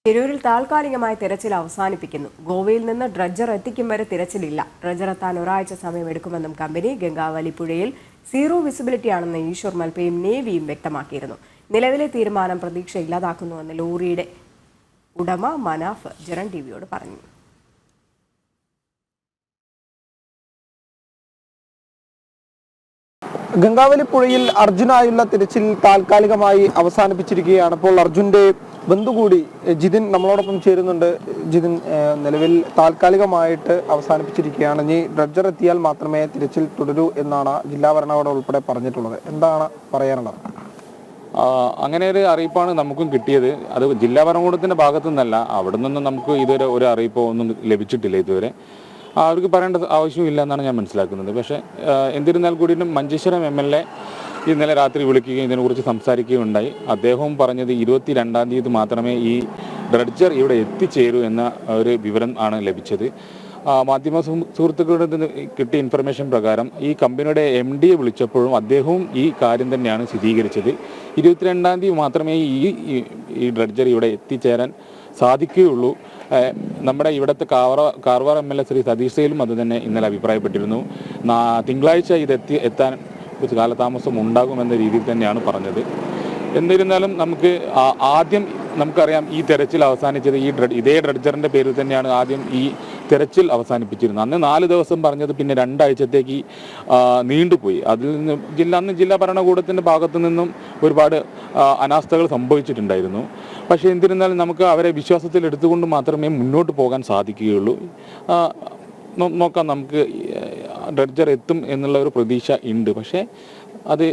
തിരൂരിൽ താൽക്കാലികമായി തിരച്ചിൽ അവസാനിപ്പിക്കുന്നു. ഗോവയിൽ നിന്ന് ഡ്രഡ്ജർ എത്തിക്കും വരെ തിരച്ചിലില്ല. ഡ്രഡ്ജർ എത്താൻ ഒരാഴ്ച സമയമെടുക്കുമെന്നും കമ്പനി ഗംഗാവലി പുഴയിൽ സീറോ വിസിബിലിറ്റിയാണെന്ന് ഈശ്വർ മൽപ്പയും നേവിയും വ്യക്തമാക്കിയിരുന്നു. നിലവിലെ തീരുമാനം പ്രതീക്ഷ ഇല്ലാതാക്കുന്നുവെന്ന് ലോറിയുടെ ഉടമ മനാഫ് ജറൻ ടിവിയോട് പറഞ്ഞു. ഗംഗാവലി പുഴയിൽ അർജുനായുള്ള തിരച്ചിൽ താൽക്കാലികമായി അവസാനിപ്പിച്ചിരിക്കുകയാണ്. അപ്പോൾ അർജുന്റെ ബന്ധു കൂടി ജിതിൻ നമ്മളോടൊപ്പം ചേരുന്നുണ്ട്. ജിതിൻ, നിലവിൽ താൽക്കാലികമായിട്ട് അവസാനിപ്പിച്ചിരിക്കുകയാണ്. ഇനി ഡ്രഡ്ജർ എത്തിയാൽ മാത്രമേ തിരച്ചിൽ തുടരൂ എന്നാണ് ജില്ലാ ഭരണകൂടം ഉൾപ്പെടെ പറഞ്ഞിട്ടുള്ളത്. എന്താണ് പറയാനുള്ളത്? അങ്ങനെ ഒരു അറിയിപ്പാണ് നമുക്കും കിട്ടിയത്. അത് ജില്ലാ ഭരണകൂടത്തിന്റെ ഭാഗത്തു നിന്നല്ല, അവിടെ നിന്നും നമുക്ക് ഇതുവരെ ഒരു അറിയിപ്പോ ഒന്നും ലഭിച്ചിട്ടില്ല. ഇതുവരെ അവർക്ക് പറയേണ്ട ആവശ്യമില്ല എന്നാണ് ഞാൻ മനസ്സിലാക്കുന്നത്. പക്ഷേ എന്നിരുന്നാൽ കൂടിയും മഞ്ചേശ്വരം MLA ഇന്നലെ രാത്രി വിളിക്കുകയും ഇതിനെക്കുറിച്ച് സംസാരിക്കുകയുണ്ടായി. അദ്ദേഹവും പറഞ്ഞത് 22-ാം തീയതി മാത്രമേ ഈ ഡ്രഡ്ജർ ഇവിടെ എത്തിച്ചേരൂ എന്ന ഒരു വിവരം ആണ് ലഭിച്ചത്. മാധ്യമ സുഹൃത്തുക്കളുടെ നിന്ന് കിട്ടിയ ഇൻഫർമേഷൻ പ്രകാരം ഈ കമ്പനിയുടെ MD വിളിച്ചപ്പോഴും അദ്ദേഹവും ഈ കാര്യം തന്നെയാണ് സ്ഥിരീകരിച്ചത്. 22-ാം തീയതി മാത്രമേ ഈ ഡ്രഡ്ജർ ഇവിടെ എത്തിച്ചേരാൻ സാധിക്കുകയുള്ളൂ. നമ്മുടെ ഇവിടുത്തെ കാർവാർ MLA ശ്രീ സതീഷ് സെയിലും അത് തന്നെ ഇന്നലെ അഭിപ്രായപ്പെട്ടിരുന്നു. തിങ്കളാഴ്ച എത്താൻ കുറച്ച് കാലതാമസം ഉണ്ടാകുമെന്ന രീതിയിൽ തന്നെയാണ് പറഞ്ഞത്. എന്നിരുന്നാലും ആദ്യം നമുക്കറിയാം ഈ തെരച്ചിൽ അവസാനിച്ചത് ഇതേ ഡ്രഡ്ജറിൻ്റെ പേരിൽ തന്നെയാണ് ആദ്യം ഈ തെരച്ചിൽ അവസാനിപ്പിച്ചിരുന്നത്. അന്ന് 4 ദിവസം പറഞ്ഞത് പിന്നെ 2 ആഴ്ചത്തേക്ക് നീണ്ടുപോയി. അതിൽ നിന്ന് ജില്ലാ ഭരണകൂടത്തിൻ്റെ ഭാഗത്തു നിന്നും ഒരുപാട് അനാസ്ഥകൾ സംഭവിച്ചിട്ടുണ്ടായിരുന്നു. പക്ഷേ എന്നിരുന്നാലും നമുക്ക് അവരെ വിശ്വാസത്തിൽ എടുത്തുകൊണ്ട് മാത്രമേ മുന്നോട്ട് പോകാൻ സാധിക്കുകയുള്ളൂ. നോക്കാം, നമുക്ക് ഡ്രഡ്ജർ എത്തും എന്നുള്ള ഒരു പ്രതീക്ഷ ഉണ്ട്. പക്ഷേ അത്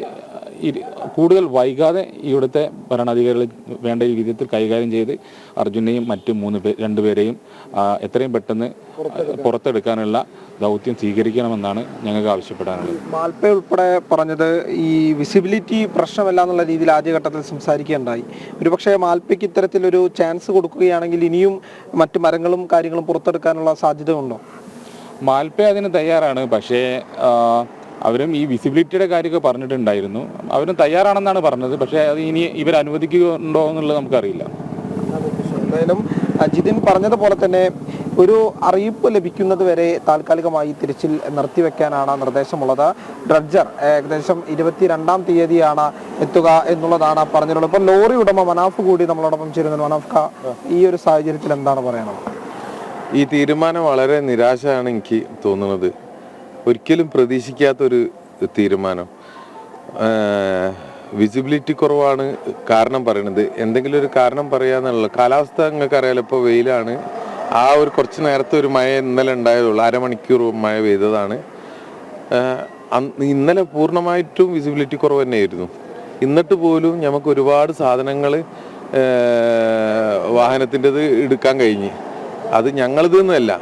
കൂടുതൽ വൈകാതെ ഇവിടുത്തെ ഭരണാധികാരികൾ വേണ്ട രീതിയിൽ കൈകാര്യം ചെയ്ത് അർജുനെയും മറ്റ് 2 പേരെയും എത്രയും പെട്ടെന്ന് പുറത്തെടുക്കാനുള്ള ദൗത്യം സ്വീകരിക്കണമെന്നാണ് ഞങ്ങൾക്ക് ആവശ്യപ്പെടാനുള്ളത്. മാൽപ്പ ഉൾപ്പെടെ പറഞ്ഞത് ഈ വിസിബിലിറ്റി പ്രശ്നമല്ല എന്നുള്ള രീതിയിൽ ആദ്യഘട്ടത്തിൽ സംസാരിക്കുകയുണ്ടായി. ഒരുപക്ഷെ മാൽപ്പയ്ക്ക് ഇത്തരത്തിലൊരു ചാൻസ് കൊടുക്കുകയാണെങ്കിൽ ഇനിയും മറ്റു മരങ്ങളും കാര്യങ്ങളും പുറത്തെടുക്കാനുള്ള സാധ്യത ഉണ്ടോ? മാൽപ്പ അതിന് തയ്യാറാണ്. പക്ഷേ അവരും ഈ വിസിബിലിറ്റിയുടെ കാര്യമൊക്കെ പറഞ്ഞിട്ടുണ്ടായിരുന്നു. അവരും തയ്യാറാണെന്നാണ് പറഞ്ഞത്. പക്ഷേ അത് ഇനി ഇവർ അനുവദിക്കുന്നുണ്ടോ എന്നുള്ളത് നമുക്കറിയില്ല. എന്തായാലും ജിതിൻ പറഞ്ഞതുപോലെ തന്നെ ഒരു അറിയിപ്പ് ലഭിക്കുന്നത് വരെ താൽക്കാലികമായി തിരച്ചിൽ നിർത്തിവെക്കാനാണ് നിർദ്ദേശമുള്ളത്. ഡ്രഡ്ജർ ഏകദേശം 22-ാം തീയതിയാണ് എത്തുക എന്നുള്ളതാണ് പറഞ്ഞിട്ടുള്ളത്. ഇപ്പോൾ ലോറി ഉടമ മനാഫ് കൂടി നമ്മളോടൊപ്പം ചേരുന്നുണ്ട്. മനാഫ്, ഈ ഒരു സാഹചര്യത്തിൽ എന്താണ് പറയാനുള്ളത്? ഈ തീരുമാനം വളരെ നിരാശയാണ് എനിക്ക് തോന്നുന്നത്. ഒരിക്കലും പ്രതീക്ഷിക്കാത്തൊരു തീരുമാനം. വിസിബിലിറ്റി കുറവാണ് കാരണം പറയുന്നത്. എന്തെങ്കിലും ഒരു കാരണം പറയാന്നുള്ള കാലാവസ്ഥ നിങ്ങൾക്ക് അറിയാലോ. ഇപ്പോൾ വെയിലാണ്. ഒരു കുറച്ച് നേരത്തെ ഒരു മഴ ഇന്നലെ ഉണ്ടായതുള്ളൂ. അരമണിക്കൂർ മഴ പെയ്തതാണ്. ഇന്നലെ പൂർണ്ണമായിട്ടും വിസിബിലിറ്റി കുറവ് തന്നെയായിരുന്നു. എന്നിട്ട് പോലും നമുക്ക് ഒരുപാട് സാധനങ്ങൾ വാഹനത്തിൻ്റെത് എടുക്കാൻ കഴിഞ്ഞ്. അത് ഞങ്ങളിതൊന്നുമല്ല.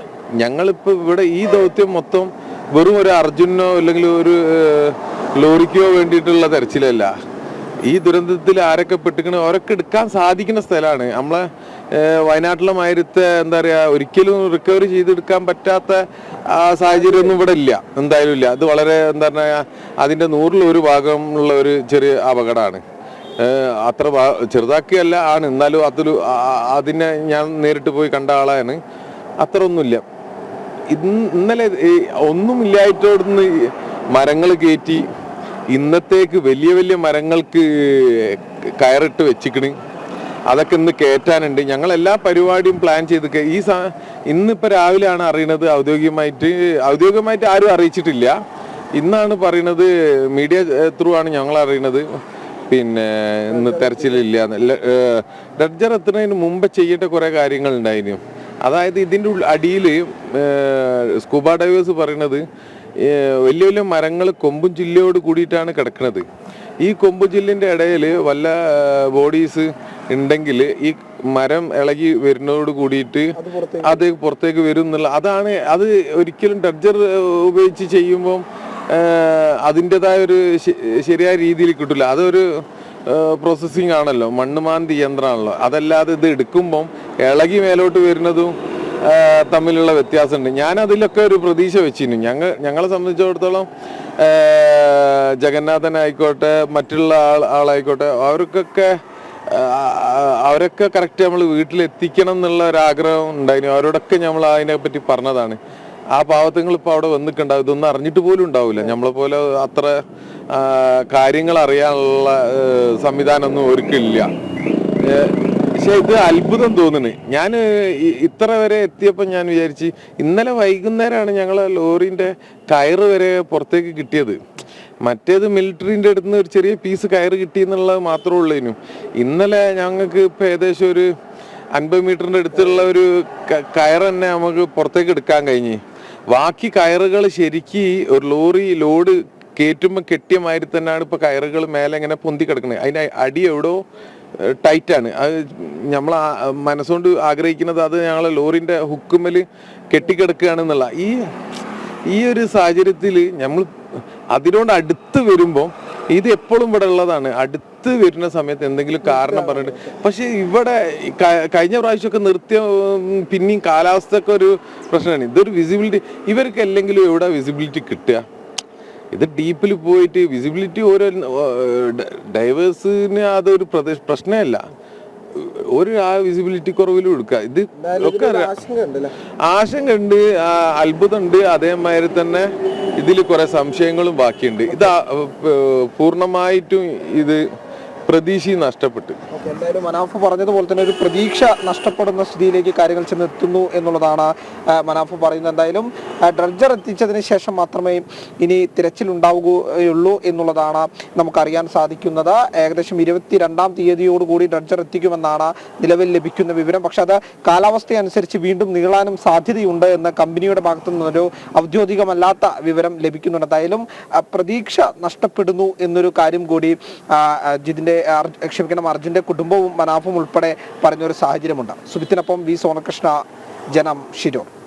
ഞങ്ങളിപ്പോൾ ഇവിടെ ഈ ദൗത്യം മൊത്തം വെറും ഒരു അർജുനോ അല്ലെങ്കിൽ ഒരു ലോറിക്കോ വേണ്ടിയിട്ടുള്ള തെരച്ചിലല്ല. ഈ ദുരന്തത്തിൽ ആരൊക്കെ പെട്ടിക്കണോ അവരൊക്കെ എടുക്കാൻ സാധിക്കുന്ന സ്ഥലമാണ്. നമ്മളെ വയനാട്ടിലെ മാതിരത്തെ എന്താ പറയുക, ഒരിക്കലും റിക്കവറി ചെയ്തെടുക്കാൻ പറ്റാത്ത സാഹചര്യമൊന്നും ഇവിടെ ഇല്ല, എന്തായാലും ഇല്ല. അത് വളരെ എന്താ പറയുക, അതിൻ്റെ 100-ൽ 1 ഭാഗമുള്ള ഒരു ചെറിയ അപകടമാണ്. അത്ര ചെറുതാക്കിയല്ല ആണ്, എന്നാലും അതിനെ ഞാൻ നേരിട്ട് പോയി കണ്ട ആളാണ്. അത്ര ഒന്നുമില്ല. ഇന്നലെ ഒന്നുമില്ലായിട്ടോടുന്ന് മരങ്ങൾ കയറ്റി ഇന്നത്തേക്ക് വലിയ വലിയ മരങ്ങൾക്ക് കയറിട്ട് വെച്ചിക്കണ്. അതൊക്കെ ഇന്ന് കയറ്റാനുണ്ട്. ഞങ്ങൾ എല്ലാ പരിപാടിയും പ്ലാൻ ചെയ്ത് ഇന്നിപ്പോൾ രാവിലെയാണ് അറിയണത്. ഔദ്യോഗികമായിട്ട് ആരും അറിയിച്ചിട്ടില്ല. ഇന്നാണ് പറയണത്, മീഡിയ ത്രൂ ആണ് ഞങ്ങൾ അറിയണത്. പിന്നെ ഇന്ന് തെരച്ചിലില്ല. ഡ്രഡ്ജർ എത്തുന്നതിന് മുമ്പ് ചെയ്യേണ്ട കുറേ കാര്യങ്ങൾ ഉണ്ടായിരുന്നു. അതായത് ഇതിൻ്റെ അടിയിൽ സ്കൂബ ഡൈവേഴ്സ് പറയണത് വലിയ വലിയ മരങ്ങൾ കൊമ്പും ചില്ലയോട് കൂടിയിട്ടാണ് കിടക്കുന്നത്. ഈ കൊമ്പും ചില്ലിൻ്റെ ഇടയിൽ വല്ല ബോഡീസ് ഉണ്ടെങ്കിൽ ഈ മരം ഇളകി വരുന്നതോട് കൂടിയിട്ട് അത് പുറത്തേക്ക് വരും എന്നുള്ള അത് ഒരിക്കലും ഡ്രഡ്ജർ ഉപയോഗിച്ച് ചെയ്യുമ്പം അതിൻ്റെതായ ഒരു ശരിയായ രീതിയിൽ കിട്ടില്ല. അതൊരു പ്രോസസ്സിങ് ആണല്ലോ, മണ്ണുമാന്തി യന്ത്രമാണല്ലോ. അതല്ലാതെ ഇത് എടുക്കുമ്പം ഇളകി മേലോട്ട് വരുന്നതും തമ്മിലുള്ള വ്യത്യാസമുണ്ട്. ഞാൻ അതിലൊക്കെ ഒരു പ്രതീക്ഷ വെച്ചിരുന്നു. ഞങ്ങളെ സംബന്ധിച്ചിടത്തോളം ജഗന്നാഥൻ ആയിക്കോട്ടെ, മറ്റുള്ള ആളായിക്കോട്ടെ, അവർക്കൊക്കെ അവരൊക്കെ കറക്റ്റ് നമ്മൾ വീട്ടിലെത്തിക്കണം എന്നുള്ള ഒരാഗ്രഹം ഉണ്ടായിരുന്നു. അവരോടൊക്കെ നമ്മൾ അതിനെപ്പറ്റി പറഞ്ഞതാണ്. ആ പാവത്തുങ്ങൾ ഇപ്പോൾ അവിടെ വന്നിട്ടുണ്ടാവും, ഇതൊന്നും അറിഞ്ഞിട്ട് പോലും ഉണ്ടാവില്ല. നമ്മളെ പോലെ അത്ര കാര്യങ്ങൾ അറിയാനുള്ള സംവിധാനമൊന്നും അവർക്കില്ല. പക്ഷെ ഇത് അത്ഭുതം തോന്നുന്നു. ഞാൻ ഇത്ര വരെ എത്തിയപ്പോൾ ഞാൻ വിചാരിച്ച് ഇന്നലെ വൈകുന്നേരമാണ് ഞങ്ങളെ ലോറിൻ്റെ കയറ് വരെ പുറത്തേക്ക് കിട്ടിയത്. മറ്റേത് മിലിറ്ററിൻ്റെ അടുത്ത് നിന്ന് ഒരു ചെറിയ പീസ് കയറ് കിട്ടിയെന്നുള്ളത് മാത്രമേ ഉള്ളൂ. ഇന്നലെ ഞങ്ങൾക്ക് ഇപ്പോൾ ഏകദേശം ഒരു 50 മീറ്ററിൻ്റെ അടുത്തുള്ള ഒരു കയറ് തന്നെ നമുക്ക് പുറത്തേക്ക് എടുക്കാൻ കഴിഞ്ഞ്. ബാക്കി കയറുകൾ ശരിക്ക് ഒരു ലോറി ലോഡ് കയറ്റുമ്പോൾ കെട്ടിയ മാതിരി തന്നെയാണ് ഇപ്പോൾ കയറുകൾ മേലെ ഇങ്ങനെ പൊന്തി കിടക്കുന്നത്. അതിൻ്റെ അടി എവിടോ ടൈറ്റാണ്. അത് നമ്മൾ മനസ്സുകൊണ്ട് ആഗ്രഹിക്കുന്നത് അത് ഞങ്ങളെ ലോറിൻ്റെ ഹുക്കുമ്മൽ കെട്ടിക്കിടക്കുകയാണെന്നുള്ള ഈ ഒരു സാഹചര്യത്തിൽ നമ്മൾ അതിനോട് അടുത്ത് വരുമ്പോൾ ഇത് എപ്പോഴും ഇവിടെ ഉള്ളതാണ്. അടുത്ത് വരുന്ന സമയത്ത് എന്തെങ്കിലും കാരണം പറഞ്ഞിട്ട്, പക്ഷെ ഇവിടെ കഴിഞ്ഞ പ്രാവശ്യമൊക്കെ നിർത്തിയ പിന്നെയും കാലാവസ്ഥയൊക്കെ ഒരു പ്രശ്നമാണ്. ഇതൊരു വിസിബിലിറ്റി ഇവർക്ക് അല്ലെങ്കിലും എവിടെ വിസിബിലിറ്റി കിട്ടുക? ഇത് ഡീപ്പിൽ പോയിട്ട് വിസിബിലിറ്റി ഓരോ ഡൈവേഴ്സിന് അതൊരു പ്രശ്നമല്ല. ഒരു ആ വിസിബിലിറ്റി കുറവിലും എടുക്കുക. ഇത് ഒക്കെ ആശങ്കയുണ്ട്, അത്ഭുതമുണ്ട്. അതേമാതിരി തന്നെ ഇതിൽ കുറെ സംശയങ്ങളും ബാക്കിയുണ്ട്. ഇത് പൂർണ്ണമായിട്ടും ഇത് പ്രതീക്ഷ നഷ്ടപ്പെട്ടു. എന്തായാലും മനാഫ് പറഞ്ഞതുപോലെ തന്നെ ഒരു പ്രതീക്ഷ നഷ്ടപ്പെടുന്ന സ്ഥിതിയിലേക്ക് കാര്യങ്ങൾ ചെന്നെത്തുന്നു എന്നുള്ളതാണ് മനാഫ് പറയുന്നത്. എന്തായാലും ഡ്രഡ്ജർ എത്തിച്ചതിന് ശേഷം മാത്രമേ ഇനി തിരച്ചിൽ ഉണ്ടാവുകയുള്ളൂ എന്നുള്ളതാണ് നമുക്കറിയാൻ സാധിക്കുന്നത്. ഏകദേശം 22-ാം തീയതിയോടുകൂടി ഡ്രഡ്ജർ എത്തിക്കുമെന്നാണ് നിലവിൽ ലഭിക്കുന്ന വിവരം. പക്ഷെ അത് കാലാവസ്ഥയനുസരിച്ച് വീണ്ടും നീളാനും സാധ്യതയുണ്ട് എന്ന് കമ്പനിയുടെ ഭാഗത്തു നിന്നൊരു ഔദ്യോഗികമല്ലാത്ത വിവരം ലഭിക്കുന്നുണ്ട്. എന്തായാലും പ്രതീക്ഷ നഷ്ടപ്പെടുന്നു എന്നൊരു കാര്യം കൂടി അർജുന്റെ കുടുംബവും മനാഫും ഉൾപ്പെടെ പറഞ്ഞൊരു സാഹചര്യമുണ്ട്. സുബിത്തിനൊപ്പം വി സോനകൃഷ്ണ, ജനം, ഷിരൂർ.